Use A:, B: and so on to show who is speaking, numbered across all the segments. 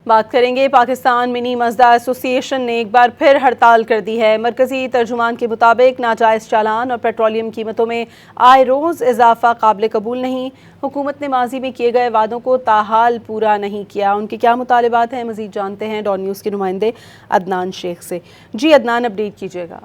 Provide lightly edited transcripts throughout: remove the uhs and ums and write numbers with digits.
A: बात करेंगे। Pakistan mini Mazda association ने एक बार फिर हड़ताल कर दी है। मरकजी तर्जुमान के मुताबिक नाजायज़ चालान और पेट्रोलियम कीमतों में आए रोज़ इजाफा काबिल कबूल नहीं। हुकूमत ने माजी में किए गए वादों को ताहाल पूरा नहीं किया। उनके क्या मुतालिबात हैं, मज़ीद जानते हैं डॉन न्यूज़ के नुमाइंदे अदनान शेख से। जी अदनान, अपडेट कीजिएगा।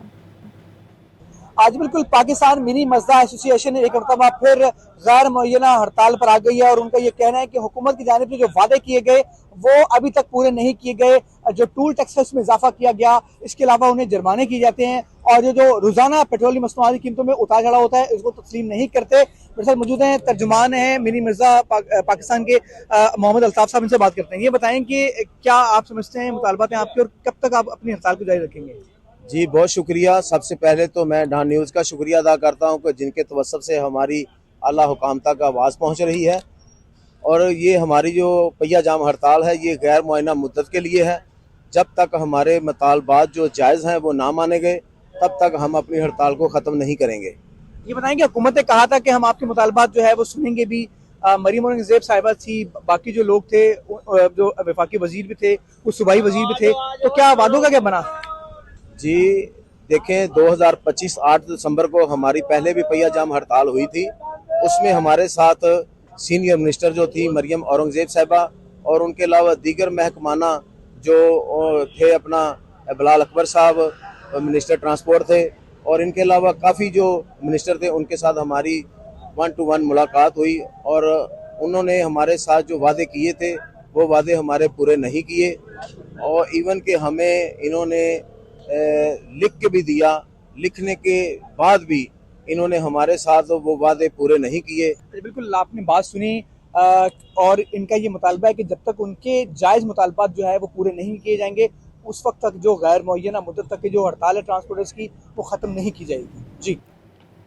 B: आज बिल्कुल पाकिस्तान मिनी मज़दा एसोसिएशन एक मरतबा फिर गैर मुअय्यना हड़ताल पर आ गई है और उनका ये कहना है कि हुकूमत की जानिब से जो वादे किए गए वो अभी तक पूरे नहीं किए गए। जो टूल टैक्स है उसमें इजाफा किया गया, इसके अलावा उन्हें जुर्माने किए जाते हैं और जो रोजाना पेट्रोलियम मसनूआत की कीमतों में उतार चढ़ाव होता है इसको तस्लीम नहीं करते। मेरे साथ मौजूद हैं तर्जुमान हैं मिनी मज़दा पाकिस्तान के मोहम्मद अल्ताफ साहब, इनसे बात करते हैं। ये बताएं कि क्या आप समझते हैं मुतालबात हैं आपके और कब तक आप अपनी हड़ताल को जारी रखेंगे?
C: जी बहुत शुक्रिया। सबसे पहले तो मैं डॉन न्यूज़ का शुक्रिया अदा करता हूं कि जिनके तवस्सुत से हमारी आला हुकाम तक आवाज़ पहुंच रही है। और ये हमारी जो पहिया जाम हड़ताल है ये गैर मुअय्यना मुद्दत के लिए है। जब तक हमारे मुतालबात जो जायज़ हैं वो ना माने गए तब तक हम अपनी हड़ताल को ख़त्म नहीं करेंगे।
B: ये बताएंगे, हुकूमत ने कहा था कि हम आपके मुतालबात जो है वो सुनेंगे भी। मरीम औरंगज़ेब साहिबा थी, बाकी जो लोग थे, जो वफाकी वजीर भी थे, कुछ सूबाई वजीर भी थे, तो क्या वादों का क्या बना?
C: जी देखें, 2025 8 दिसंबर को हमारी पहले भी पहिया जाम हड़ताल हुई थी। उसमें हमारे साथ सीनियर मिनिस्टर जो थी मरियम औरंगज़ेब साहिबा और उनके अलावा दीगर महकमाना जो थे, अपना बिलाल अकबर साहब मिनिस्टर ट्रांसपोर्ट थे और इनके अलावा काफ़ी जो मिनिस्टर थे उनके साथ हमारी 1 to 1 मुलाकात हुई और उन्होंने हमारे साथ जो वादे किए थे वो वादे हमारे पूरे नहीं किए और इवन के हमें इन्होंने लिख के भी दिया। लिखने के बाद भी इन्होंने हमारे साथ वो वादे पूरे नहीं किए।
B: बिल्कुल आपने बात सुनी और इनका ये मुतालबा है कि जब तक उनके जायज़ मुतालबात जो है वो पूरे नहीं किए जाएंगे उस वक्त तक जो गैर मुअय्यना मुद्दत तक की जो हड़ताल है ट्रांसपोर्टर्स की वो ख़त्म नहीं की जाएगी। जी।